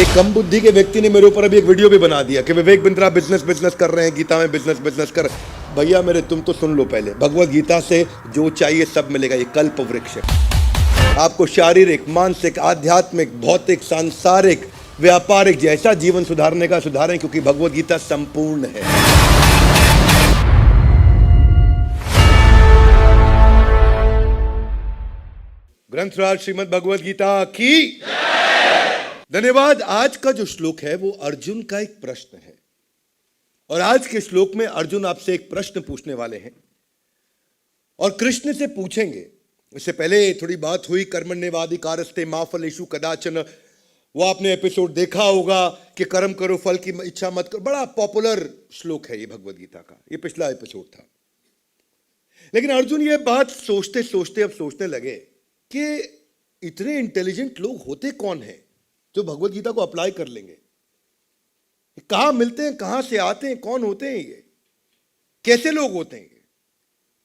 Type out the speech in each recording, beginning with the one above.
एक कम बुद्धि के व्यक्ति ने मेरे ऊपर अभी एक वीडियो भी बना दिया कि विवेक बिंद्रा बिजनेस कर रहे हैं, गीता में बिजनेस कर। भैया मेरे, तुम तो सुन लो पहले, भगवत गीता से जो चाहिए सब मिलेगा। ये कल्प वृक्ष है। आपको शारीरिक, मानसिक, आध्यात्मिक, भौतिक, सांसारिक, व्यापारिक जैसा जीवन सुधारने का सुधारें, क्योंकि भगवत गीता संपूर्ण है। ग्रंथराज श्रीमद् भगवत गीता की धन्यवाद। आज का जो श्लोक है वो अर्जुन का एक प्रश्न है, और आज के श्लोक में अर्जुन आपसे एक प्रश्न पूछने वाले हैं और कृष्ण से पूछेंगे। इससे पहले थोड़ी बात हुई, कर्मण्येवाधिकारस्ते मा फलेषु कदाचन। वो आपने एपिसोड देखा होगा कि कर्म करो फल की इच्छा मत करो। बड़ा पॉपुलर श्लोक है ये भगवत गीता का, ये पिछला एपिसोड था। लेकिन अर्जुन ये बात सोचते सोचते अब सोचने लगे कि इतने इंटेलिजेंट लोग होते कौन हैं जो भगवत गीता को अप्लाई कर लेंगे। कहां मिलते हैं, कहां से आते हैं, कौन होते हैं ये, कैसे लोग होते हैं ये।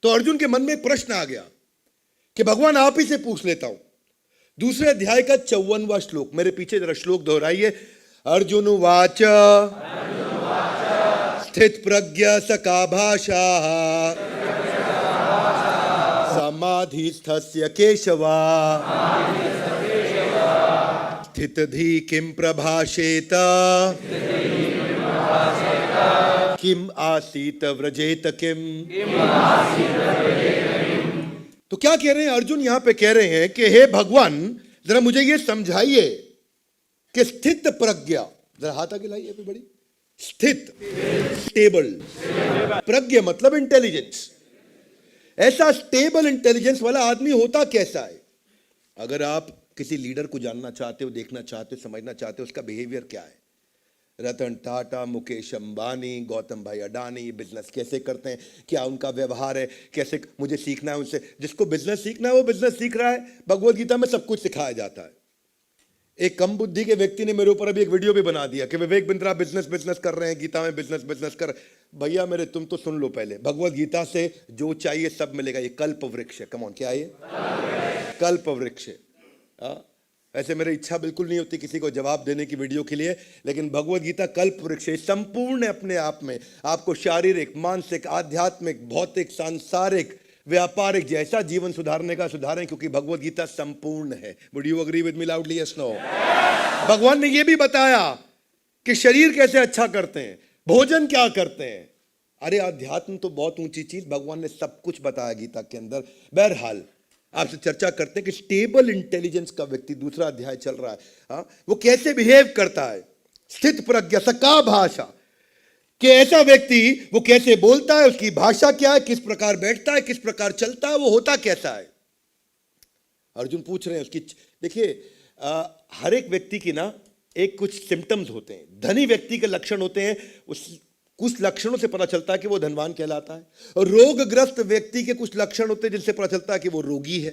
तो अर्जुन के मन में एक प्रश्न आ गया कि भगवान आप ही से पूछ लेता हूं। दूसरे अध्याय का 54वां श्लोक, मेरे पीछे जरा श्लोक दोहराइए। अर्जुन उवाच स्थित प्रज्ञ सका भाषा समाधिस्थस्य केशवा स्थित धी किम प्रभाषेत किम आसीत व्रजेत किम। तो क्या कह रहे हैं अर्जुन? यहां पे कह रहे हैं कि हे भगवान, जरा मुझे ये समझाइए कि स्थित प्रज्ञा, जरा हाथ आगे लाइए अभी बड़ी, स्थित, स्टेबल, प्रज्ञा मतलब इंटेलिजेंस। ऐसा स्टेबल इंटेलिजेंस वाला आदमी होता कैसा है? अगर आप किसी लीडर को जानना चाहते हो, देखना चाहते हो, समझना चाहते हो उसका बिहेवियर क्या है, रतन टाटा, मुकेश अंबानी, गौतम भाई अडानी बिजनेस कैसे करते हैं, क्या उनका व्यवहार है, कैसे मुझे सीखना है उनसे। जिसको बिजनेस सीखना है वो बिजनेस सीख रहा है। भगवत गीता में सब कुछ सिखाया जाता है। एक कम बुद्धि के व्यक्ति ने मेरे ऊपर अभी एक वीडियो भी बना दिया कि विवेक बिंद्रा बिजनेस कर रहे हैं, गीता में बिजनेस कर। भैया मेरे, तुम तो सुन लो पहले, भगवत गीता से जो चाहिए सब मिलेगा। ये कल्प वृक्ष है। कम ऑन, क्या है ये? कल्प वृक्ष है। ऐसे मेरी इच्छा बिल्कुल नहीं होती किसी को जवाब देने की वीडियो के लिए, लेकिन भगवत गीता कल्प वृक्ष है। संपूर्ण है अपने आप में। आपको शारीरिक, मानसिक, आध्यात्मिक, भौतिक, सांसारिक, व्यापारिक जैसा जीवन सुधारने का सुधारें, क्योंकि भगवत गीता संपूर्ण है। Would you agree with me loudly? Yes no? भगवान ने यह भी बताया कि शरीर कैसे अच्छा करते हैं, भोजन क्या करते हैं। अरे अध्यात्म तो बहुत ऊंची चीज, भगवान ने सब कुछ बताया गीता के अंदर। बहरहाल आपसे चर्चा करते हैं कि स्टेबल इंटेलिजेंस का व्यक्ति, दूसरा अध्याय चल रहा है, वो कैसे बिहेव करता है। स्थित प्रज्ञ सका भाषा, कि ऐसा व्यक्ति वो कैसे बोलता है, उसकी भाषा क्या है, किस प्रकार बैठता है, किस प्रकार चलता है, वो होता कैसा है। अर्जुन पूछ रहे हैं उसकी। देखिए हर एक व्यक्ति की ना एक कुछ सिम्टम्स होते हैं। धनी व्यक्ति के लक्षण होते हैं, उस कुछ लक्षणों से पता चलता है कि वो धनवान कहलाता है। और रोगग्रस्त व्यक्ति के कुछ लक्षण होते हैं जिनसे पता चलता है कि वो रोगी है।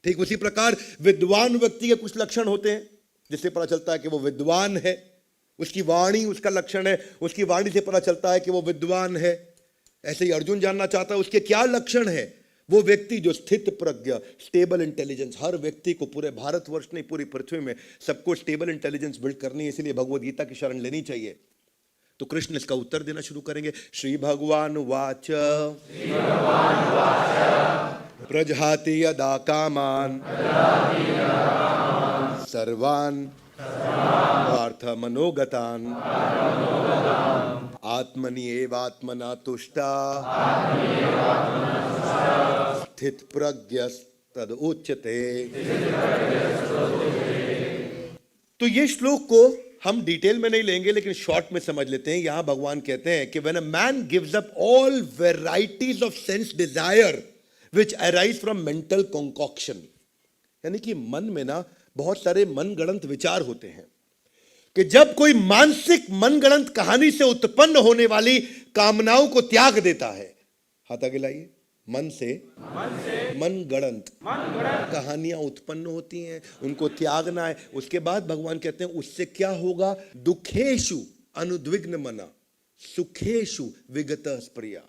ठीक उसी प्रकार विद्वान व्यक्ति के कुछ लक्षण होते हैं जिससे पता चलता है कि वो विद्वान है। उसकी वाणी उसका लक्षण है, उसकी वाणी से पता चलता है कि वो विद्वान है। ऐसे ही अर्जुन जानना चाहता है उसके क्या लक्षण है। वो व्यक्ति जो स्थित प्रज्ञ, स्टेबल इंटेलिजेंस, हर व्यक्ति को, पूरे भारतवर्ष नहीं पूरी पृथ्वी में सबको स्टेबल इंटेलिजेंस बिल्ड करनी है, इसलिए भगवत गीता की शरण लेनी चाहिए। तो कृष्ण इसका उत्तर देना शुरू करेंगे। श्री भगवान वाच प्रजहाति यदा कामान सर्वान् पार्थ मनोगतान् आत्मनि एवात्मना तुष्टा स्थित प्रज्ञस्तद उच्यते। तो ये श्लोक को हम डिटेल में नहीं लेंगे, लेकिन शॉर्ट में समझ लेते हैं। यहां भगवान कहते हैं कि when a man gives up all varieties of sense desire which arise from mental concoction, यानी कि मन में ना बहुत सारे मनगढ़ंत विचार होते हैं, कि जब कोई मानसिक मनगढ़ंत कहानी से उत्पन्न होने वाली कामनाओं को त्याग देता है। हाथ आगे लाइए। मन से मनगढ़ंत कहानियां उत्पन्न होती हैं, उनको त्यागना है। उसके बाद भगवान कहते हैं उससे क्या होगा? दुखेशु अनुद्विग्न मना सुखेशु विगत स्प्रिया।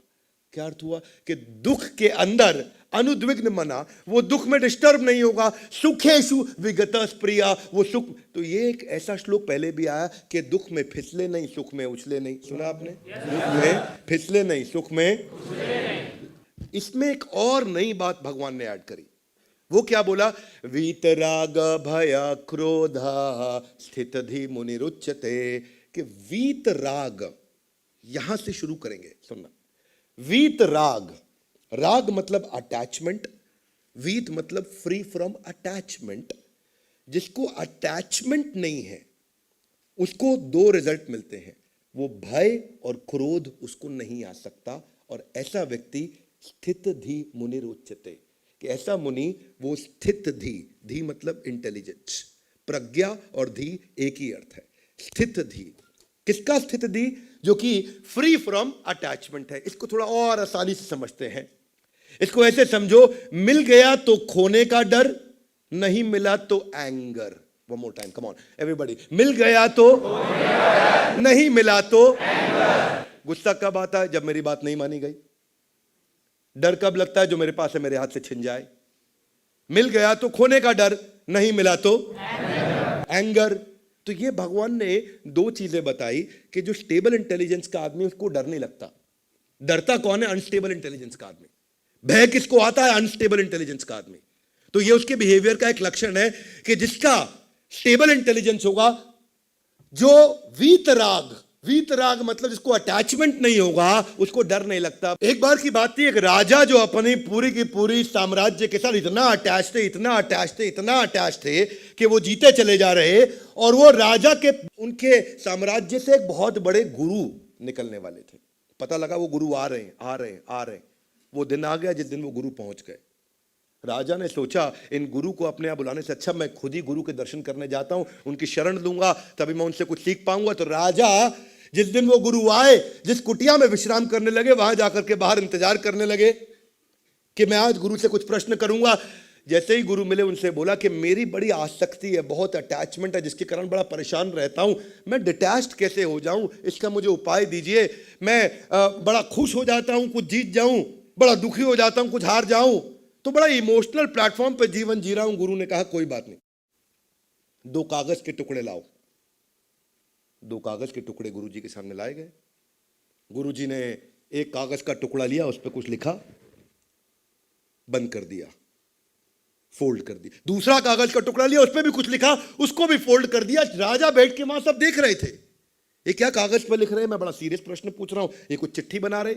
क्या अर्थ हुआ? कि दुख के अंदर अनुद्विग्न मना, वो दुख में डिस्टर्ब नहीं होगा, सुखेशु विगतः प्रिया, वो सुख। तो ये एक ऐसा श्लोक पहले भी आया कि दुख में फिसले नहीं, सुख में उछले नहीं। सुना आपने? दुख में फिसले नहीं, सुख में उछले नहीं। इसमें एक और नई बात भगवान ने ऐड करी। वो क्या बोला? वीतराग भय क्रोध स्थित धी मुनिरुच्यते। कि वीतराग, यहां से शुरू करेंगे, सुनना। वीत राग, राग मतलब अटैचमेंट, वीत मतलब फ्री फ्रॉम अटैचमेंट। जिसको अटैचमेंट नहीं है उसको दो रिजल्ट मिलते हैं, वो भय और क्रोध उसको नहीं आ सकता। और ऐसा व्यक्ति स्थित धी मुनिरुच्यते, कि ऐसा मुनि वो स्थित धी, धी मतलब इंटेलिजेंस, प्रज्ञा और धी एक ही अर्थ है। स्थित धी, किसका स्थित धी? जो कि फ्री फ्रॉम अटैचमेंट है। इसको थोड़ा और आसानी से समझते हैं। इसको ऐसे समझो, मिल गया तो खोने का डर, नहीं मिला तो anger. One more time, come on everybody. मिल गया तो नहीं मिला तो एंगर। गुस्सा कब आता है? जब मेरी बात नहीं मानी गई। डर कब लगता है? जो मेरे पास है मेरे हाथ से छिन जाए। मिल गया तो खोने का डर, नहीं मिला तो एंगर। तो ये भगवान ने दो चीजें बताई कि जो स्टेबल इंटेलिजेंस का आदमी उसको डर नहीं लगता। डरता कौन है? अनस्टेबल इंटेलिजेंस का आदमी। भय किसको आता है? अनस्टेबल इंटेलिजेंस का आदमी। तो ये उसके बिहेवियर का एक लक्षण है कि जिसका स्टेबल इंटेलिजेंस होगा, जो वीतराग, वीतराग मतलब जिसको अटैचमेंट नहीं होगा, उसको डर नहीं लगता। एक बार की बात थी, एक राजा जो अपनी पूरी की पूरी साम्राज्य के साथ इतना अटैच थे, इतना अटैच थे, इतना अटैच थे कि वो जीते चले जा रहे। और वो राजा के, उनके साम्राज्य से एक बहुत बड़े गुरु निकलने वाले थे। पता लगा वो गुरु आ रहे हैं, आ रहे हैं, आ रहे हैं। वो दिन आ गया जिस दिन वो गुरु पहुंच गए। राजा ने सोचा इन गुरु को अपने यहाँ बुलाने से अच्छा मैं खुद ही गुरु के दर्शन करने जाता हूं, उनकी शरण लूंगा, तभी मैं उनसे कुछ सीख पाऊंगा। तो राजा जिस दिन वो गुरु आए, जिस कुटिया में विश्राम करने लगे, वहां जाकर के बाहर इंतजार करने लगे कि मैं आज गुरु से कुछ प्रश्न करूंगा। जैसे ही गुरु मिले, उनसे बोला कि मेरी बड़ी आसक्ति है, बहुत अटैचमेंट है, जिसके कारण बड़ा परेशान रहता हूं। मैं डिटैच्ड कैसे हो जाऊं, इसका मुझे उपाय दीजिए। मैं बड़ा खुश हो जाता हूं, कुछ जीत जाऊं, बड़ा दुखी हो जाता हूं, कुछ हार जाऊं, तो बड़ा इमोशनल प्लेटफॉर्म पर जीवन जी रहा हूं। गुरु ने कहा कोई बात नहीं, दो कागज के टुकड़े लाओ। दो कागज के टुकड़े गुरुजी के सामने लाए गए। गुरुजी ने एक कागज का टुकड़ा लिया, उस पर कुछ लिखा, बंद कर दिया, फोल्ड कर दिया। दूसरा कागज का टुकड़ा लिया, उस पर भी कुछ लिखा, उसको भी फोल्ड कर दिया। राजा बैठ के वहां सब देख रहे थे, ये क्या कागज पर लिख रहे हैं? मैं बड़ा सीरियस प्रश्न पूछ रहा हूं, ये कुछ चिट्ठी बना रहे?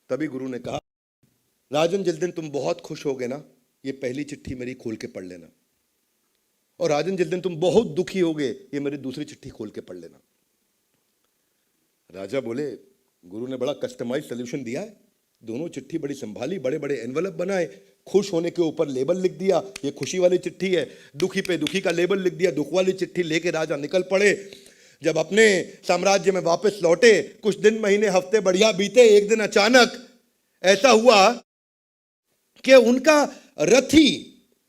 तभी गुरु ने कहा, राजन जिस दिन तुम बहुत खुश होगे ना, ये पहली चिट्ठी मेरी खोल के पढ़ लेना। और राजन जिस दिन तुम बहुत दुखी होगे, ये मेरी दूसरी चिट्ठी खोल के पढ़ लेना। राजा बोले, गुरु ने बड़ा कस्टमाइज सोल्यूशन दिया है। दोनों चिट्ठी बड़ी संभाली, बड़े बड़े एनवलप बनाए, खुश होने के ऊपर लेबल लिख दिया, ये खुशी वाली चिट्ठी है। दुखी पे दुखी का लेबल लिख दिया, दुख वाली चिट्ठी लेके राजा निकल पड़े। जब अपने साम्राज्य में वापस लौटे, कुछ दिन, महीने, हफ्ते बढ़िया बीते। एक दिन अचानक ऐसा हुआ कि उनका रथी,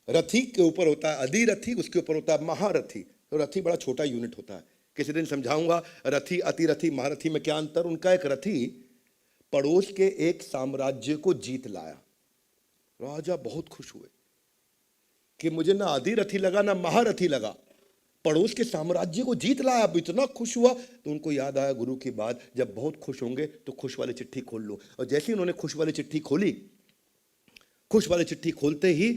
रथी के ऊपर होता है अधिरथी, उसके ऊपर होता है महारथी। तो रथी बड़ा छोटा यूनिट होता है, किसी दिन समझाऊंगा रथी, अतिरथी, महारथी में क्या अंतर। उनका एक रथी पड़ोस के एक साम्राज्य को जीत लाया। राजा बहुत खुश हुए कि मुझे ना अधिरथी लगा ना महारथी लगा, पड़ोस के साम्राज्य को जीत लाया। अब इतना खुश हुआ तो उनको याद आया गुरु की बात, जब बहुत खुश होंगे तो खुश वाली चिट्ठी खोल लो। और जैसे ही उन्होंने खुश वाली चिट्ठी खोली, खुश वाली चिट्ठी खोलते ही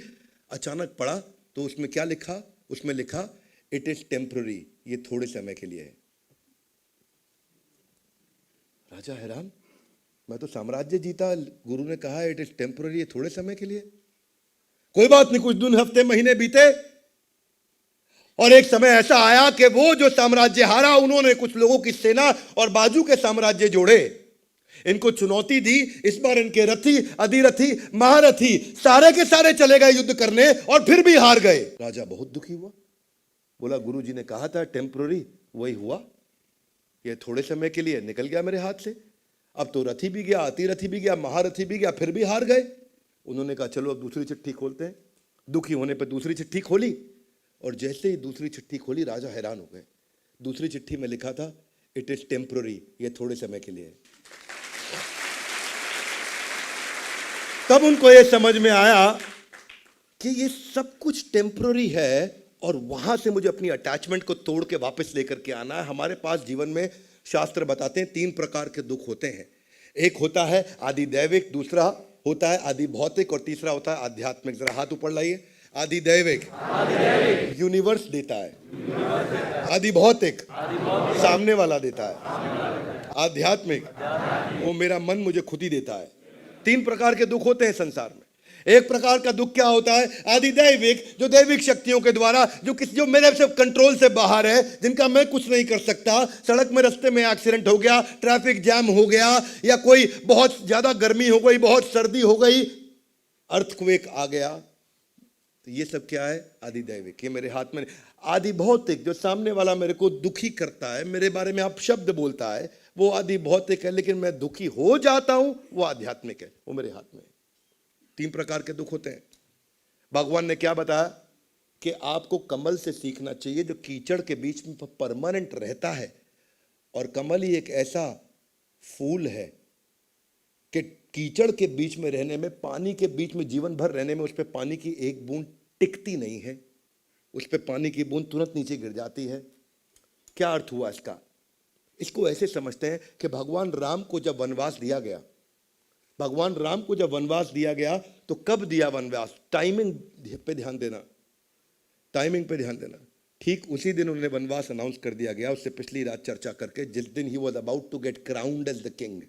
अचानक पढ़ा तो उसमें क्या लिखा? उसमें लिखा, इट इज टेम्पररी, ये थोड़े समय के लिए है। राजा हैरान, मैं तो साम्राज्य जीता, गुरु ने कहा इट इज टेम्पररी, ये थोड़े समय के लिए। कोई बात नहीं, कुछ दिन, हफ्ते, महीने बीते और एक समय ऐसा आया कि वो जो साम्राज्य हारा, उन्होंने कुछ लोगों की सेना और बाजू के साम्राज्य जोड़े, इनको चुनौती दी। इस बार इनके रथी, अधिरथी, महारथी सारे के सारे चले गए युद्ध करने और फिर भी हार गए। राजा बहुत दुखी हुआ, बोला गुरु जी ने कहा था टेम्पररी, वही हुआ, ये थोड़े समय के लिए निकल गया मेरे हाथ से। अब तो रथी भी गया, अतिरथी भी गया, महारथी भी गया, फिर भी हार गए। उन्होंने कहा चलो अब दूसरी चिट्ठी खोलते हैं। दुखी होने पर दूसरी चिट्ठी खोली, और जैसे ही दूसरी चिट्ठी खोली राजा हैरान हो गए। दूसरी चिट्ठी में लिखा था, इट इज टेम्पररी, ये थोड़े समय के लिए है। तब उनको ये समझ में आया कि ये सब कुछ टेम्पररी है और वहां से मुझे अपनी अटैचमेंट को तोड़ के वापस लेकर के आना है। हमारे पास जीवन में शास्त्र बताते हैं 3 प्रकार के दुख होते हैं। एक होता है आदि दैविक, दूसरा होता है आदि भौतिक और तीसरा होता है आध्यात्मिक। जरा हाथ ऊपर लाइए। आदि दैविक यूनिवर्स देता है, आदि भौतिक सामने वाला देता है, आध्यात्मिक वो मेरा मन मुझे खुद ही देता है। 3 प्रकार के दुख होते हैं संसार में। एक प्रकार का दुख क्या होता है? आदि दैविक, जो दैविक शक्तियों के द्वारा, जो मेरे से कंट्रोल से बाहर है, जिनका मैं कुछ नहीं कर सकता। सड़क में रास्ते में एक्सीडेंट हो गया, ट्रैफिक जैम हो गया, या कोई बहुत ज्यादा गर्मी हो गई, बहुत सर्दी हो गई, अर्थक्वेक आ गया, तो ये सब क्या है? आदि दैविक। ये मेरे हाथ में। आदि भौतिक, जो सामने वाला मेरे को दुखी करता है, मेरे बारे में आप शब्द बोलता है, वो आदि भौतिक है, लेकिन मैं दुखी हो जाता हूं, वो आध्यात्मिक है, वो मेरे हाथ में है। 3 प्रकार के दुख होते हैं। भगवान ने क्या बताया कि आपको कमल से सीखना चाहिए, जो कीचड़ के बीच में परमानेंट रहता है। और कमल ही एक ऐसा फूल है कि कीचड़ के बीच में रहने में, पानी के बीच में जीवन भर रहने में, उस पर पानी की एक बूंद टिकती नहीं है, उस पर पानी की बूंद तुरंत नीचे गिर जाती है। क्या अर्थ हुआ इसका? इसको ऐसे समझते हैं कि भगवान राम को जब वनवास दिया गया, भगवान राम को जब वनवास दिया गया, तो कब दिया वनवास? टाइमिंग पे ध्यान देना, टाइमिंग पे ध्यान देना। ठीक उसी दिन उन्हें वनवास अनाउंस कर दिया गया, उससे पिछली रात चर्चा करके, जिस दिन he was about to get crowned as the king.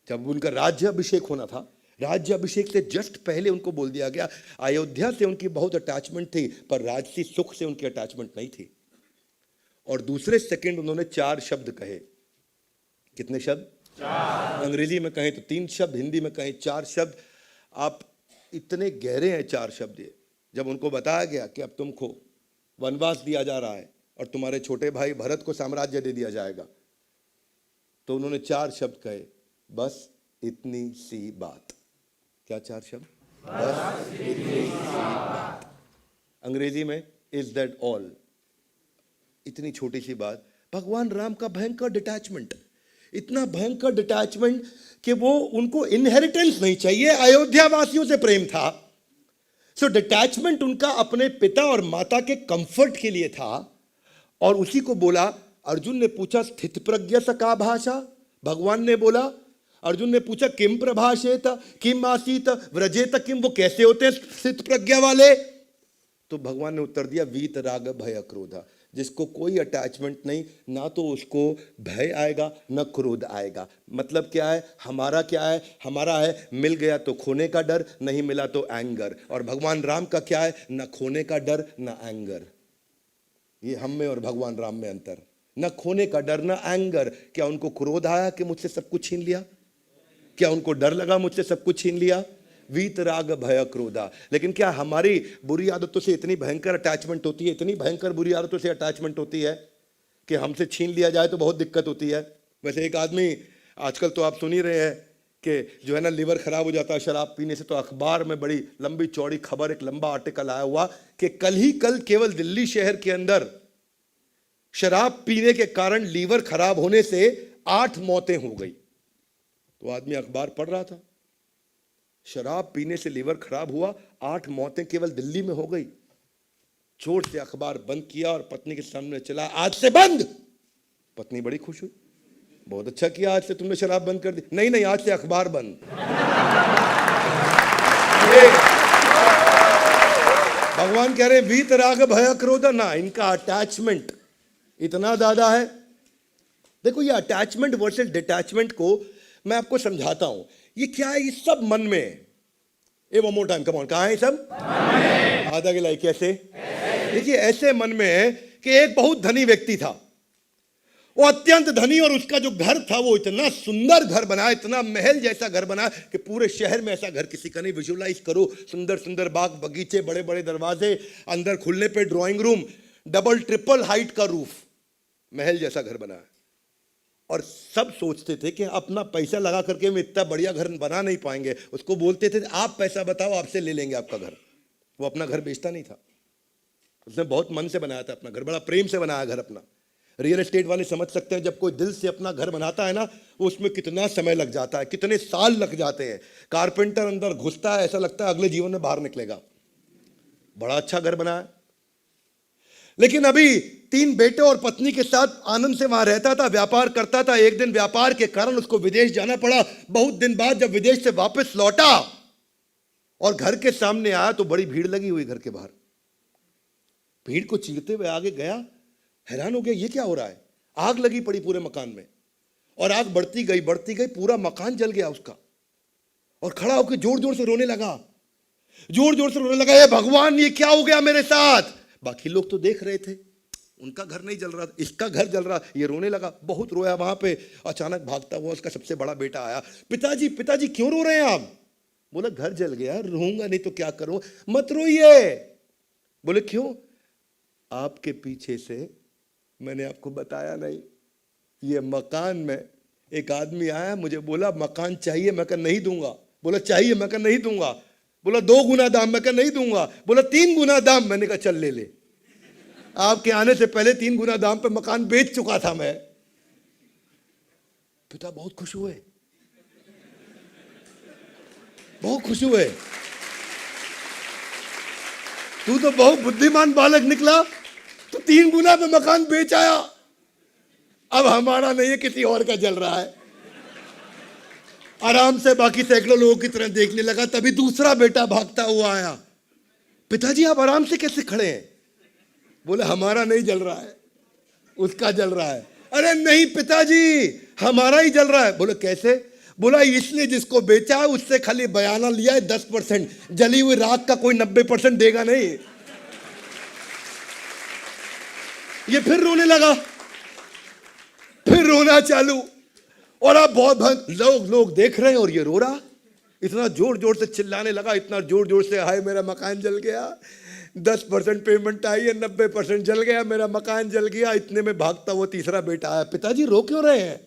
जब उनका राज्य अभिषेक होना था, राज्य अभिषेक से जस्ट पहले उनको बोल दिया गया, अयोध्या से उनकी बहुत अटैचमेंट थी, पर राजसी सुख से उनकी अटैचमेंट नहीं थी। और दूसरे सेकंड उन्होंने 4 शब्द कहे। कितने शब्द? 4। अंग्रेजी में कहें तो 3 शब्द, हिंदी में कहें 4 शब्द। आप इतने गहरे हैं 4 शब्द ये। जब उनको बताया गया कि अब तुमको वनवास दिया जा रहा है और तुम्हारे छोटे भाई भरत को साम्राज्य दे दिया जाएगा, तो उन्होंने 4 शब्द कहे, बस इतनी सी बात। क्या 4 शब्द? बस इतनी सी बात। अंग्रेजी में इज दैट ऑल? इतनी छोटी सी बात। भगवान राम का भयंकर डिटैचमेंट, इतना भयंकर डिटैचमेंट कि वो, उनको इनहेरिटेंस नहीं चाहिए, अयोध्या वासियों से प्रेम था। सो डिटैचमेंट उनका अपने पिता और माता के कंफर्ट के लिए था। और उसी को बोला, अर्जुन ने पूछा स्थित प्रज्ञ स का भाषा? भगवान ने बोला, अर्जुन ने पूछा किम प्रभाषेत किम आसीत व्रजेत किम, वो कैसे होते हैं स्थित प्रज्ञा वाले? तो भगवान ने उत्तर दिया, वीत राग भय क्रोधा। जिसको कोई अटैचमेंट नहीं, ना तो उसको भय आएगा ना क्रोध आएगा। मतलब क्या है? हमारा क्या है? हमारा है मिल गया तो खोने का डर, नहीं मिला तो एंगर। और भगवान राम का क्या है? ना खोने का डर ना एंगर। ये हम में और भगवान राम में अंतर। ना खोने का डर ना एंगर। क्या उनको क्रोध आया कि मुझसे सब कुछ छीन लिया? क्या उनको डर लगा मुझसे सब कुछ छीन लिया? वीत राग भय क्रोधा। लेकिन क्या हमारी बुरी आदतों से इतनी भयंकर अटैचमेंट होती है, इतनी भयंकर बुरी आदतों से अटैचमेंट होती है कि हमसे छीन लिया जाए तो बहुत दिक्कत होती है। वैसे एक आदमी, आजकल तो आप सुन ही रहे हैं कि जो है ना, लिवर खराब हो जाता है शराब पीने से। तो अखबार में बड़ी लंबी चौड़ी खबर, एक लंबा आर्टिकल आया हुआ कि कल केवल दिल्ली शहर के अंदर शराब पीने के कारण लीवर खराब होने से 8 मौतें हो गई। तो आदमी अखबार पढ़ रहा था, शराब पीने से लीवर खराब हुआ, 8 मौतें केवल दिल्ली में हो गई। चोट से अखबार बंद किया और पत्नी के सामने चला, आज से बंद। पत्नी बड़ी खुश हुई, बहुत अच्छा किया, आज से तुमने शराब बंद कर दी। नहीं, आज से अखबार बंद। भगवान कह रहे हैं वीत राग भय क्रोध ना, इनका अटैचमेंट इतना ज्यादा है। देखो, ये अटैचमेंट वर्सेस डिटैचमेंट को मैं आपको समझाता हूं। ये क्या है? ये सब मन में है। A one more time, come on, कहां है सब? आधा गिलाई। कैसे? देखिए, ऐसे मन में है कि एक बहुत धनी व्यक्ति था, वो अत्यंत धनी, और उसका जो घर था वो इतना सुंदर घर बनाया, इतना महल जैसा घर बनाया कि पूरे शहर में ऐसा घर किसी का नहीं। विजुअलाइज करो, सुंदर सुंदर बाग बगीचे, बड़े बड़े दरवाजे, अंदर खुलने पे drawing room, double triple height का रूफ, महल जैसा घर बनाया। और सब सोचते थे कि अपना पैसा लगा करके हम इतना बढ़िया घर बना नहीं पाएंगे। उसको बोलते थे आप पैसा बताओ, आपसे ले लेंगे आपका घर। वो अपना घर बेचता नहीं था, उसने बहुत मन से बनाया था अपना घर, बड़ा प्रेम से बनाया घर अपना। रियल एस्टेट वाले समझ सकते हैं, जब कोई दिल से अपना घर बनाता है ना, उसमें कितना समय लग जाता है, कितने साल लग जाते हैं। कारपेंटर अंदर घुसता है, ऐसा लगता है अगले जीवन में बाहर निकलेगा। बड़ा अच्छा घर बना है, लेकिन अभी 3 बेटे और पत्नी के साथ आनंद से वहां रहता था, व्यापार करता था। एक दिन व्यापार के कारण उसको विदेश जाना पड़ा। बहुत दिन बाद जब विदेश से वापस लौटा और घर के सामने आया तो बड़ी भीड़ लगी हुई घर के बाहर। भीड़ को चीरते हुए आगे गया, हैरान हो गया, ये क्या हो रहा है? आग लगी पड़ी पूरे मकान में, और आग बढ़ती गई पूरा मकान जल गया उसका। और खड़ा होकर जोर जोर से रोने लगा, हे भगवान, ये क्या हो गया मेरे साथ? बाकी लोग तो देख रहे थे, उनका घर नहीं जल रहा, इसका घर जल रहा। ये रोने लगा, बहुत रोया। वहां पे अचानक भागता हुआ उसका सबसे बड़ा बेटा आया। पिताजी क्यों रो रहे हैं आप? बोला घर जल गया, रोऊंगा नहीं तो क्या करूं। मत रोइए। बोले क्यों? आपके पीछे से मैंने आपको बताया नहीं, ये मकान में एक आदमी आया, मुझे बोला मकान चाहिए, मैं कहा नहीं दूंगा। बोला चाहिए, मैं कहा नहीं दूंगा। बोला 2 गुना दाम, मैं कहा नहीं दूंगा। बोला 3 गुना दाम, मैंने कहा चल ले ले। आपके आने से पहले 3 गुना दाम पे मकान बेच चुका था मैं। पिता बहुत खुश हुए, बहुत खुश हुए। तू तो बहुत बुद्धिमान बालक निकला, तो 3 गुना पे मकान बेच आया। अब हमारा नहीं है, किसी और का जल रहा है। आराम से बाकी सैकड़ों लोगों की तरह देखने लगा। तभी दूसरा बेटा भागता हुआ आया। पिताजी आप आराम से कैसे खड़े हैं? बोले हमारा नहीं जल रहा है, उसका जल रहा है। अरे नहीं पिताजी, हमारा ही जल रहा है। बोले कैसे? बोला इसलिए जिसको बेचा है उससे खाली बयाना लिया है 10%, जली हुई राख का कोई 90% देगा नहीं। ये फिर रोने लगा, फिर रोना चालू। और अब बहुत लोग देख रहे हैं और ये रो रहा। इतना जोर जोर से चिल्लाने लगा, इतना जोर जोर से, हाय मेरा मकान जल गया, 10% पेमेंट आई है, 90% जल गया, मेरा मकान जल गया। इतने में भागता हुआ तीसरा बेटा आया। पिताजी रो क्यों रहे हैं?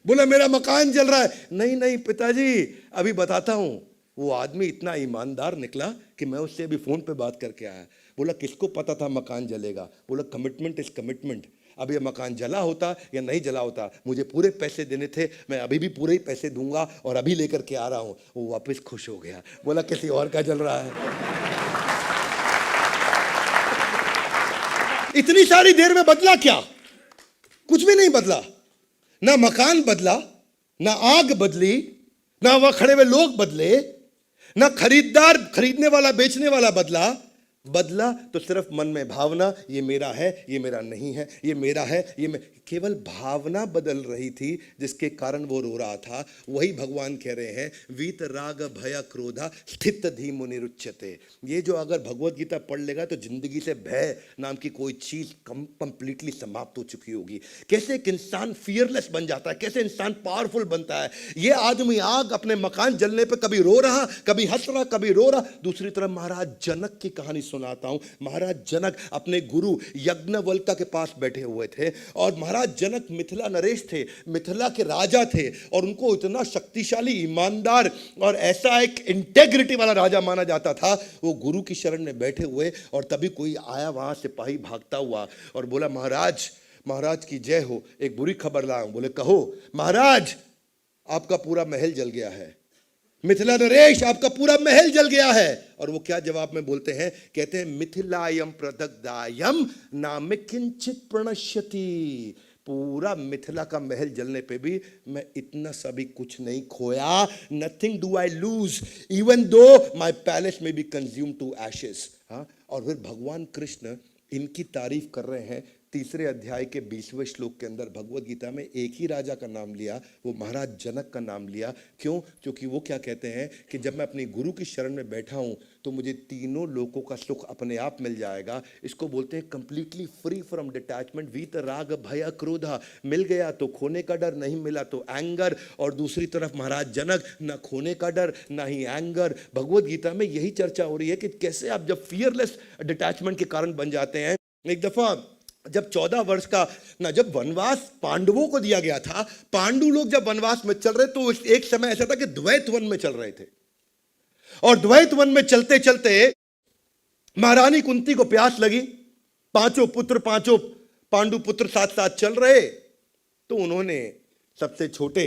बोला मेरा मकान जल रहा है। नहीं पिताजी, अभी बताता हूं। वो आदमी इतना ईमानदार निकला कि मैं उससे अभी फोन पे बात करके आया। बोला किसको पता था मकान जलेगा? बोला कमिटमेंट इज कमिटमेंट। अब ये मकान जला होता या नहीं जला होता, मुझे पूरे पैसे देने थे, मैं अभी भी पूरे ही पैसे दूंगा और अभी लेकर के आ रहा हूं। वो वापस खुश हो गया। बोला किसी और का जल रहा है। इतनी सारी देर में बदला क्या? कुछ भी नहीं बदला। ना मकान बदला, ना आग बदली, ना वहां खड़े हुए लोग बदले, ना खरीददार, खरीदने वाला बेचने वाला बदला तो सिर्फ मन में भावना, ये मेरा है, ये मेरा नहीं है, ये मेरा है, ये केवल भावना बदल रही थी जिसके कारण वो रो रहा था। वही भगवान कह रहे हैं, वीत राग भय क्रोधा स्थित धीमो निरुच्यते। ये जो अगर भगवत गीता पढ़ लेगा तो जिंदगी से भय नाम की कोई चीज कंप्लीटली समाप्त हो चुकी होगी। कैसे एक इंसान फियरलेस बन जाता है, कैसे इंसान पावरफुल बनता है। ये आदमी आग अपने मकान जलने पर कभी रो रहा, कभी हंस रहा, कभी रो रहा। दूसरी तरफ महाराज जनक की कहानी सुनाता हूं। महाराज जनक अपने गुरु यज्ञवल्क्य के पास बैठे हुए थे और महाराज जनक मिथिला नरेश थे, मिथिला के राजा थे, और उनको इतना शक्तिशाली, ईमानदार और ऐसा एक इंटेग्रिटी वाला राजा माना जाता था। वो गुरु की शरण में बैठे हुए और तभी कोई आया, वहां सिपाही भागता हुआ और बोला महाराज की जय हो, एक बुरी खबर लाया हूं। बोले कहो। महाराज आपका पूरा महल जल गया है, मिथिला नरेश आपका पूरा महल जल गया है। और वो क्या जवाब में बोलते हैं? कहते हैं मिथिलायम प्रदग्धायम नाम किंचित प्रणश्यति। पूरा मिथिला का महल जलने पे भी मैं इतना सा भी कुछ नहीं खोया। Nothing do I lose even though my palace में बी कंज्यूम टू एशेस। हाँ, और फिर भगवान कृष्ण इनकी तारीफ कर रहे हैं। 3 अध्याय के 20वें श्लोक के अंदर भगवत गीता में एक ही राजा का नाम लिया, वो महाराज जनक का नाम लिया। क्यों? क्योंकि वो क्या कहते हैं कि जब मैं अपनी गुरु की शरण में बैठा हूं तो मुझे तीनों लोकों का सुख अपने आप मिल जाएगा। इसको बोलते हैं कंप्लीटली फ्री फ्रॉम डिटैचमेंट। वीत राग भय क्रोधा। मिल गया तो खोने का डर, नहीं मिला तो एंगर। और दूसरी तरफ महाराज जनक, ना खोने का डर ना ही एंगर। भगवत गीता में यही चर्चा हो रही है कि कैसे आप जब फियरलेस डिटैचमेंट के कारण बन जाते हैं। एक दफा जब 14 वर्ष का जब वनवास पांडवों को दिया गया था, पांडु लोग जब वनवास में चल रहे तो एक समय ऐसा था कि द्वैत वन में चल रहे थे। और द्वैत वन में चलते चलते महारानी कुंती को प्यास लगी। पांचों पुत्र, 5 पांडु पुत्र साथ साथ चल रहे, तो उन्होंने सबसे छोटे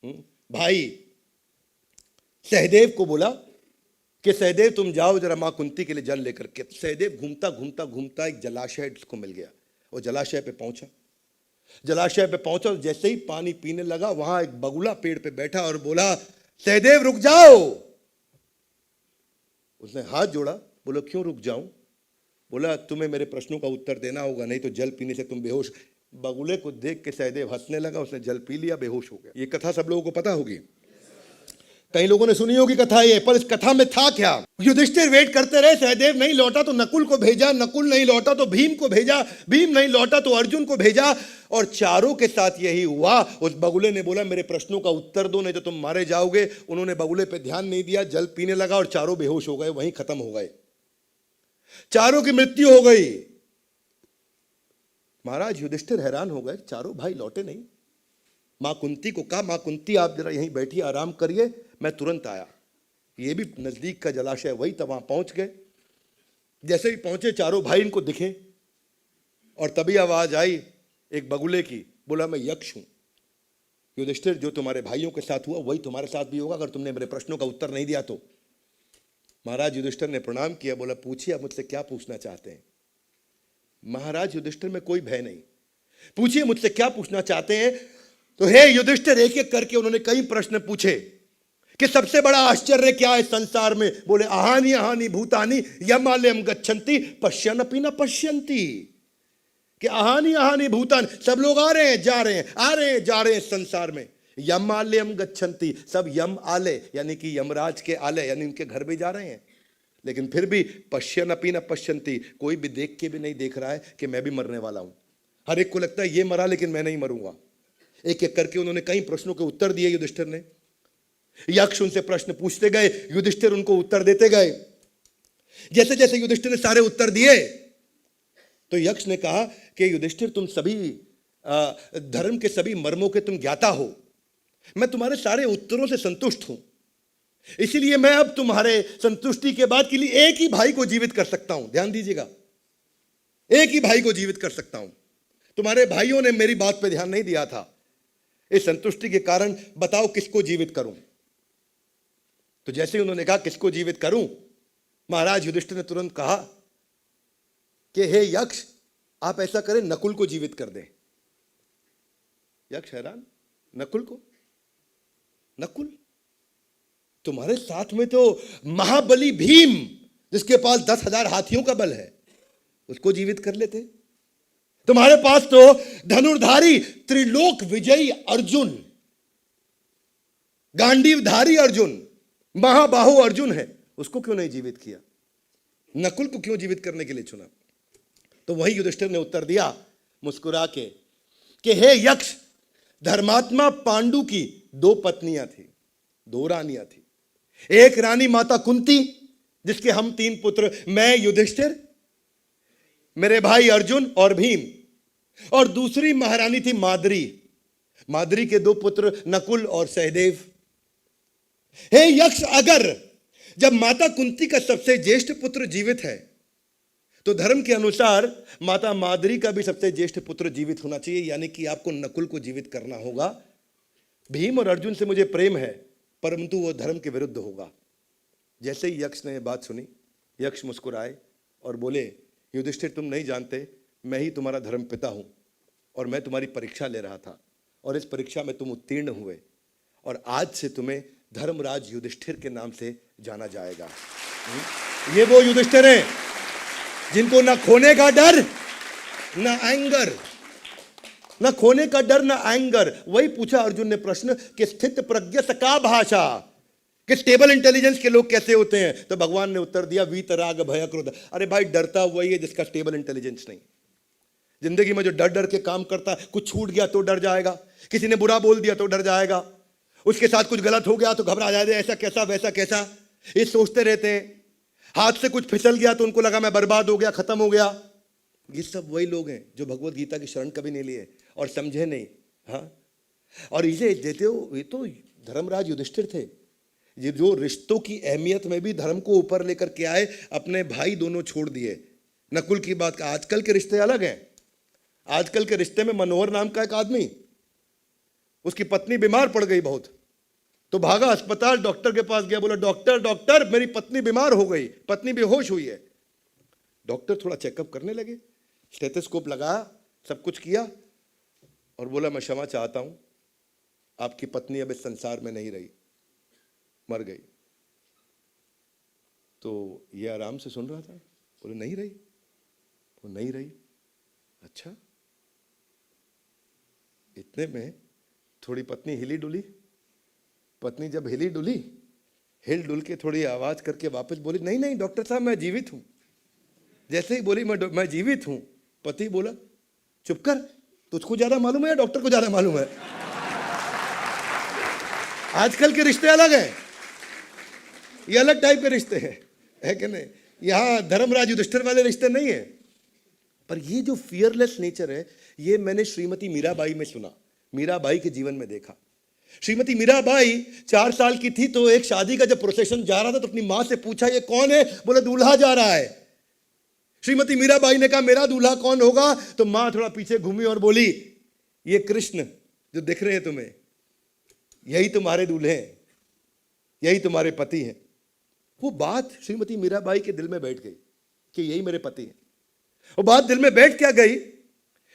भाई सहदेव को बोला कि सहदेव तुम जाओ जरा मां कुंती के लिए जल लेकर के। सहदेव घूमता घूमता घूमता एक जलाशय को मिल गया। वो जलाशय पे पहुंचा, जलाशय पे पहुंचा, जैसे ही पानी पीने लगा, वहां एक बगुला पेड़ पे बैठा और बोला, सहदेव रुक जाओ। उसने हाथ जोड़ा, बोला क्यों रुक जाऊं? बोला तुम्हें मेरे प्रश्नों का उत्तर देना होगा, नहीं तो जल पीने से तुम बेहोश। बगुले को देख के सहदेव हंसने लगा, उसने जल पी लिया, बेहोश हो गया। ये कथा सब लोगों को पता होगी, कई लोगों ने सुनी होगी कथा ये, पर इस कथा में था क्या? युधिष्ठिर वेट करते रहे, सहदेव नहीं लौटा तो नकुल को भेजा, नकुल नहीं लौटा तो भीम को भेजा, भीम नहीं लौटा तो अर्जुन को भेजा, और चारों के साथ यही हुआ। उस बगुले ने बोला मेरे प्रश्नों का उत्तर दो, नहीं तो तुम मारे जाओगे। उन्होंने बगुले पे ध्यान नहीं दिया, जल पीने लगा और चारों बेहोश हो गए, वहीं खत्म हो गए, चारों की मृत्यु हो गई। महाराज युधिष्ठिर हैरान हो गए, चारों भाई लौटे नहीं। मां कुंती को कहा, मां कुंती आप जरा यहीं बैठिए, आराम करिए, मैं तुरंत आया। ये भी नजदीक का जलाशय वही था, वहां पहुंच गए। जैसे ही पहुंचे चारों भाई इनको दिखे, और तभी आवाज आई एक बगुले की, बोला मैं यक्ष हूं। युधिष्ठिर जो तुम्हारे भाइयों के साथ हुआ वही तुम्हारे साथ भी होगा अगर तुमने मेरे प्रश्नों का उत्तर नहीं दिया तो। महाराज युधिष्ठिर ने प्रणाम किया, बोला पूछिए आप मुझसे क्या पूछना चाहते हैं। महाराज युधिष्ठिर में कोई भय नहीं, पूछिए मुझसे क्या पूछना चाहते हैं। तो हे युधिष्ठिर, एक एक करके उन्होंने कई प्रश्न पूछे कि सबसे बड़ा आश्चर्य क्या है संसार में। बोले अहानि अहानि भूतानि यमालयम गच्छन्ति पश्यन्नपि न पश्यन्ति। कि अहानि अहानि भूतानि, सब लोग आ रहे हैं जा रहे हैं, आ रहे हैं जा रहे हैं संसार में। यमालयम गच्छन्ति, सब यम आलय यानी कि यमराज के आलय यानी उनके घर भी जा रहे हैं, लेकिन फिर भी पश्यन्नपि न पश्यन्ति, कोई भी देख के भी नहीं देख रहा है कि मैं भी मरने वाला हूं। हर एक को लगता है ये मरा लेकिन मैं नहीं मरूंगा। एक एक करके उन्होंने कई प्रश्नों के उत्तर दिए युधिष्ठिर ने। यक्ष उनसे प्रश्न पूछते गए, युधिष्ठिर उनको उत्तर देते गए। जैसे जैसे युधिष्ठिर ने सारे उत्तर दिए तो यक्ष ने कहा कि युधिष्ठिर तुम सभी धर्म के सभी मर्मों के तुम ज्ञाता हो, मैं तुम्हारे सारे उत्तरों से संतुष्ट हूं, इसीलिए मैं अब तुम्हारे संतुष्टि के बाद के लिए एक ही भाई को जीवित कर सकता हूं। ध्यान दीजिएगा, एक ही भाई को जीवित कर सकता हूं। तुम्हारे भाइयों ने मेरी बात पे ध्यान नहीं दिया था, इस संतुष्टि के कारण बताओ किसको जीवित करूं। तो जैसे ही उन्होंने कहा किसको जीवित करूं, महाराज युधिष्ठिर ने तुरंत कहा कि हे यक्ष, आप ऐसा करें नकुल को जीवित कर दें। यक्ष हैरान, नकुल को? नकुल तुम्हारे साथ में तो महाबली भीम जिसके पास 10,000 हाथियों का बल है, उसको जीवित कर लेते। तुम्हारे पास तो धनुर्धारी त्रिलोक विजयी अर्जुन, गांडीवधारी अर्जुन, महाबाहु अर्जुन है, उसको क्यों नहीं जीवित किया? नकुल को क्यों जीवित करने के लिए चुना? तो वही युधिष्ठिर ने उत्तर दिया मुस्कुरा के कि हे यक्ष, धर्मात्मा पांडु की 2 पत्नियां थी, 2 रानियां थी। एक रानी माता कुंती जिसके हम 3 पुत्र, मैं युधिष्ठिर, मेरे भाई अर्जुन और भीम, और दूसरी महारानी थी माद्री, माद्री के 2 पुत्र नकुल और सहदेव। हे यक्ष, अगर जब माता कुंती का सबसे ज्येष्ठ पुत्र जीवित है तो धर्म के अनुसार माता माद्री का भी सबसे ज्येष्ठ पुत्र जीवित होना चाहिए, यानी कि आपको नकुल को जीवित करना होगा। भीम और अर्जुन से मुझे प्रेम है परंतु वो धर्म के विरुद्ध होगा। जैसे ही यक्ष ने बात सुनी, यक्ष मुस्कुराए और बोले युधिष्ठिर, तुम नहीं जानते मैं ही तुम्हारा धर्म पिता हूं और मैं तुम्हारी परीक्षा ले रहा था और इस परीक्षा में तुम उत्तीर्ण हुए और आज से तुम्हें धर्मराज युधिष्ठिर के नाम से जाना जाएगा। ये वो युधिष्ठिर हैं जिनको ना खोने का डर ना एंगर, ना खोने का डर ना एंगर। वही पूछा अर्जुन ने प्रश्न कि स्थित प्रज्ञ का भाषा, कि स्टेबल इंटेलिजेंस के लोग कैसे होते हैं? तो भगवान ने उत्तर दिया वीतराग भय क्रोध। अरे भाई, डरता वही है जिसका स्टेबल इंटेलिजेंस नहीं। जिंदगी में जो डर डर के काम करता है, कुछ छूट गया तो डर जाएगा, किसी ने बुरा बोल दिया तो डर जाएगा, उसके साथ कुछ गलत हो गया तो घबरा जाए, ऐसा कैसा वैसा कैसा, ये सोचते रहते हैं। हाथ से कुछ फिसल गया तो उनको लगा मैं बर्बाद हो गया, खत्म हो गया। ये सब वही लोग हैं जो भगवत गीता की शरण कभी नहीं लिए और समझे नहीं। हाँ, और इसे देते हो, ये तो धर्मराज युधिष्ठिर थे, ये जो रिश्तों की अहमियत में भी धर्म को ऊपर लेकर के आए, अपने भाई दोनों छोड़ दिए। नकुल की बात का, आजकल के रिश्ते अलग हैं, आजकल के रिश्ते में मनोहर नाम का एक आदमी, उसकी पत्नी बीमार पड़ गई बहुत, तो भागा अस्पताल, डॉक्टर के पास गया, बोला डॉक्टर डॉक्टर मेरी पत्नी बीमार हो गई, पत्नी बेहोश हुई है। डॉक्टर थोड़ा चेकअप करने लगे, स्टेथोस्कोप लगाया, सब कुछ किया और बोला मैं क्षमा चाहता हूं, आपकी पत्नी अब इस संसार में नहीं रही, मर गई। तो ये आराम से सुन रहा था, बोले नहीं रही, वो नहीं रही। अच्छा, इतने में थोड़ी पत्नी हिली डुली, पत्नी जब हिली डुली, हिल डुल के थोड़ी आवाज करके वापस बोली नहीं नहीं डॉक्टर साहब मैं जीवित हूं। जैसे ही बोली मैं जीवित हूं, पति बोला चुप कर, तुझको ज्यादा मालूम है या डॉक्टर को ज्यादा मालूम है? आजकल के रिश्ते अलग हैं, ये अलग टाइप के रिश्ते हैं, है कि नहीं? यहां धर्मराज युधिष्ठिर वाले रिश्ते नहीं है। पर ये जो फियरलेस नेचर है, ये मैंने श्रीमती मीराबाई में सुना, मीराबाई के जीवन में देखा। श्रीमती मीराबाई 4 साल की थी तो एक शादी का जब प्रोसेशन जा रहा था तो अपनी मां से पूछा ये कौन है? बोले दूल्हा जा रहा है। श्रीमती मीराबाई ने कहा मेरा दूल्हा कौन होगा? तो मां थोड़ा पीछे घूमी और बोली ये कृष्ण जो दिख रहे हैं तुम्हें, यही तुम्हारे दूल्हे हैं, यही तुम्हारे पति हैं। वो बात श्रीमती मीराबाई के दिल में बैठ गई कि यही मेरे पति हैं। वो बात दिल में बैठ क्या गई,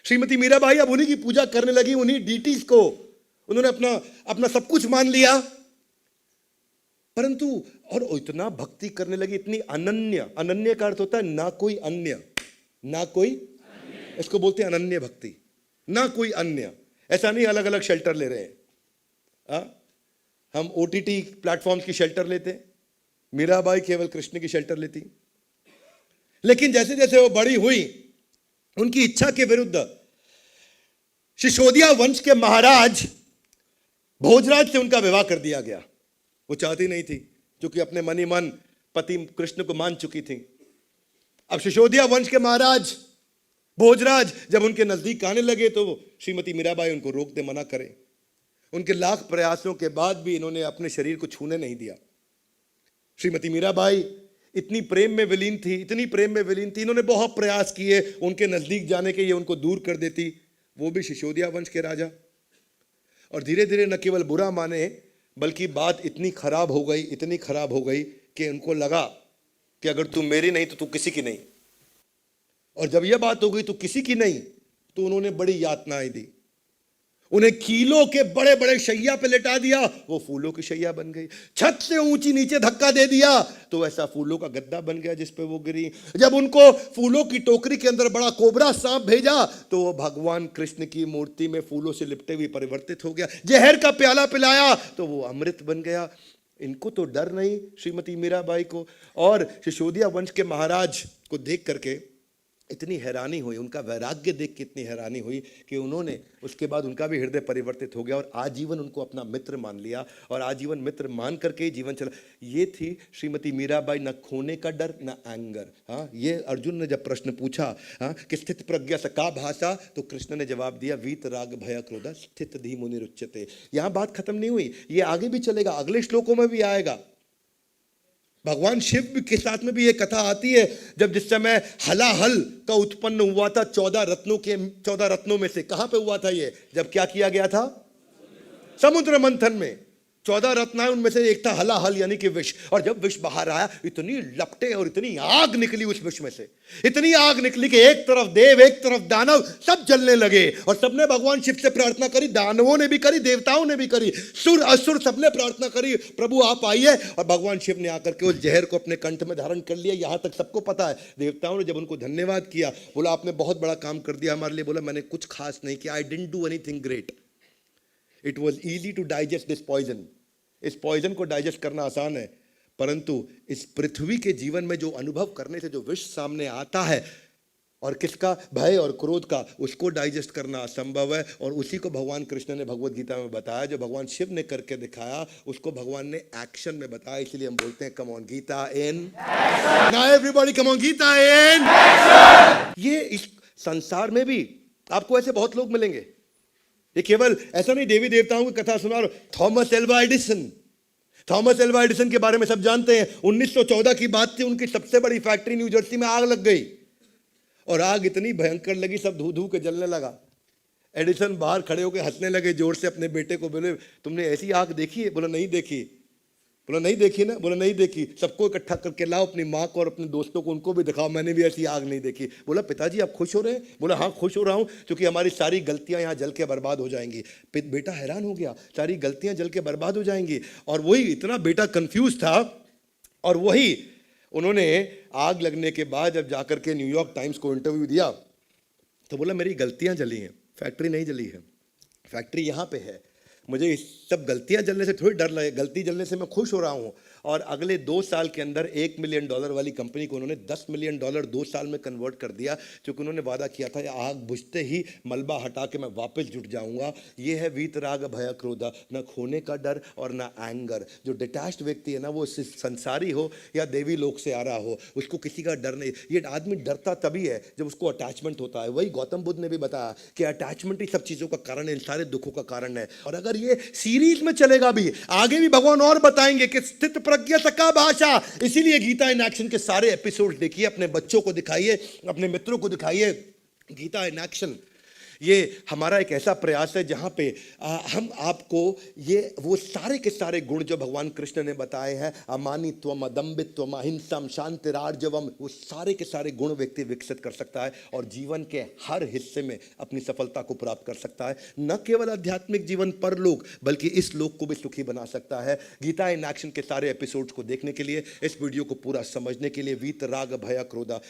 श्रीमती मीराबाई अब उन्हीं की पूजा करने लगी, उन्हीं डीटीज को उन्होंने अपना सब कुछ मान लिया। परंतु और इतना भक्ति करने लगी, इतनी अनन्य, अनन्य का अर्थ होता है ना कोई अन्य, ना कोई, इसको बोलते हैं अनन्य भक्ति, ना कोई अन्य। ऐसा नहीं अलग अलग शेल्टर ले रहे हैं, हम ओटीटी प्लेटफॉर्म्स की शेल्टर लेते हैं, मीराबाई केवल कृष्ण की शेल्टर लेती। लेकिन जैसे जैसे वो बड़ी हुई, उनकी इच्छा के विरुद्ध शिशोदिया वंश के महाराज भोजराज से उनका विवाह कर दिया गया। वो चाहती नहीं थी, क्योंकि अपने मन ही मन पति कृष्ण को मान चुकी थी। अब शिशोदिया वंश के महाराज भोजराज जब उनके नजदीक आने लगे तो श्रीमती मीराबाई उनको रोक दे, मना करे। उनके लाख प्रयासों के बाद भी इन्होंने अपने शरीर को छूने नहीं दिया। श्रीमती मीराबाई इतनी प्रेम में विलीन थी, इतनी प्रेम में विलीन थी, इन्होंने बहुत प्रयास किए उनके नजदीक जाने के, ये उनको दूर कर देती, वो भी शिशोदिया वंश के राजा। और धीरे धीरे न केवल बुरा माने, बल्कि बात इतनी खराब हो गई, इतनी खराब हो गई कि उनको लगा कि अगर तू मेरी नहीं तो तू किसी की नहीं। और जब यह बात हो गई तो किसी की नहीं, तो उन्होंने बड़ी यातनाएं दी, उन्हें कीलों के बड़े बड़े शैया पे लेटा दिया, वो फूलों की शैया बन गई। छत से ऊंची नीचे धक्का दे दिया तो ऐसा फूलों का गद्दा बन गया जिस पे वो गिरी। जब उनको फूलों की टोकरी के अंदर बड़ा कोबरा सांप भेजा तो वो भगवान कृष्ण की मूर्ति में फूलों से लिपटे हुए परिवर्तित हो गया। जहर का प्याला पिलाया तो वो अमृत बन गया। इनको तो डर नहीं, श्रीमती मीराबाई को। और शिशोदिया वंश के महाराज को देख करके इतनी हैरानी हुई, उनका वैराग्य देख के इतनी हैरानी हुई कि उन्होंने उसके बाद उनका भी हृदय परिवर्तित हो गया और आजीवन उनको अपना मित्र मान लिया और आजीवन मित्र मान करके ही जीवन चला। ये थी श्रीमती मीराबाई, न खोने का डर न एंगर। हाँ, ये अर्जुन ने जब प्रश्न पूछा कि स्थित प्रज्ञा स का भाषा, तो कृष्ण ने जवाब दिया वीत राग भय क्रोध स्थित धी मुनि रुच्यते। यहाँ बात खत्म नहीं हुई, ये आगे भी चलेगा, अगले श्लोकों में भी आएगा। भगवान शिव के साथ में भी ये कथा आती है, जब जिस समय हलाहल का उत्पन्न हुआ था 14 रत्नों में से। कहां पे हुआ था ये? जब क्या किया गया था? समुद्र मंथन में 14 रत्न है, उनमें से एक था हलाहल यानी कि विष। और जब विष बाहर आया, इतनी लपटे और इतनी आग निकली उस विष में से, इतनी आग निकली कि एक तरफ देव एक तरफ दानव सब जलने लगे। और सबने भगवान शिव से प्रार्थना करी, दानवों ने भी करी, देवताओं ने भी करी, सुर असुर सबने प्रार्थना करी, प्रभु आप आइए। और भगवान शिव ने आकर के उस जहर को अपने कंठ में धारण कर लिया। यहां तक सबको पता है। देवताओं ने जब उनको धन्यवाद किया, बोला आपने बहुत बड़ा काम कर दिया हमारे लिए। बोला मैंने कुछ खास नहीं किया, I didn't do anything great, it was easy to digest this poison. इस पॉइजन को डाइजेस्ट करना आसान है, परंतु इस पृथ्वी के जीवन में जो अनुभव करने से जो विष सामने आता है, और किसका? भय और क्रोध का, उसको डाइजेस्ट करना असंभव है। और उसी को भगवान कृष्ण ने भगवत गीता में बताया। जो भगवान शिव ने करके दिखाया, उसको भगवान ने एक्शन में बताया। इसलिए हम बोलते हैं come on Gita in now everybody, come on Gita in. ये इस संसार में भी आपको ऐसे बहुत लोग मिलेंगे। ये केवल ऐसा नहीं देवी देवताओं की कथा सुना। थॉमस एल्वा एडिसन के बारे में सब जानते हैं। 1914 की बात थी, उनकी सबसे बड़ी फैक्ट्री न्यू जर्सी में आग लग गई और आग इतनी भयंकर लगी, सब धू धू के जलने लगा। एडिसन बाहर खड़े होकर हंसने लगे जोर से, अपने बेटे को बोले, तुमने ऐसी आग देखी है? बोला नहीं देखी। बोला नहीं देखी ना? बोला नहीं देखी। सबको इकट्ठा करके लाओ, अपनी माँ को और अपने दोस्तों को, उनको भी दिखाओ, मैंने भी ऐसी आग नहीं देखी। बोला पिताजी आप खुश हो रहे हैं? बोला हाँ खुश हो रहा हूँ, क्योंकि हमारी सारी गलतियाँ यहाँ जल के बर्बाद हो जाएंगी। बेटा हैरान हो गया, सारी गलतियाँ जल के बर्बाद हो जाएंगी। और वही इतना बेटा कंफ्यूज था, और वही उन्होंने आग लगने के बाद जब जाकर के न्यूयॉर्क टाइम्स को इंटरव्यू दिया तो बोला मेरी गलतियाँ जली हैं, फैक्ट्री नहीं जली है, फैक्ट्री यहाँ पे है। मुझे इस सब गलतियां जलने से थोड़ी डर लगे, गलती जलने से मैं खुश हो रहा हूँ। और अगले 2 साल के अंदर $1 मिलियन वाली कंपनी को उन्होंने $10 मिलियन 2 साल में कन्वर्ट कर दिया, क्योंकि उन्होंने वादा किया था आग बुझते ही मलबा हटा के मैं वापस जुट जाऊंगा। ये है वीतराग भय क्रोधा, न खोने का डर और न एंगर। जो डिटैच्ड व्यक्ति है ना, वो संसारी हो या देवी लोक से आ रहा हो, उसको किसी का डर नहीं। ये आदमी डरता तभी है जब उसको अटैचमेंट होता है। वही गौतम बुद्ध ने भी बताया कि अटैचमेंट ही सब चीज़ों का कारण है, इन सारे दुखों का कारण है। और अगर ये सीरीज में चलेगा भी, आगे भी भगवान और बताएंगे कि स्थित प्रज्ञ का भाषा। इसीलिए गीता इन एक्शन के सारे एपिसोड देखिए, अपने बच्चों को दिखाइए, अपने मित्रों को दिखाइए गीता इन एक्शन। ये हमारा एक ऐसा प्रयास है जहां पे हम आपको ये वो सारे के सारे गुण जो भगवान कृष्ण ने बताए हैं, अमानित्वम, अदम्बित्वम, अहिंसम, शांतिरार्जवम, वो सारे के सारे गुण व्यक्ति विकसित कर सकता है और जीवन के हर हिस्से में अपनी सफलता को प्राप्त कर सकता है। न केवल आध्यात्मिक जीवन परलोक, बल्कि इस लोक को भी सुखी बना सकता है। गीता इन एक्शन के सारे एपिसोड्स को देखने के लिए, इस वीडियो को पूरा समझने के लिए वीतराग भय क्रोधा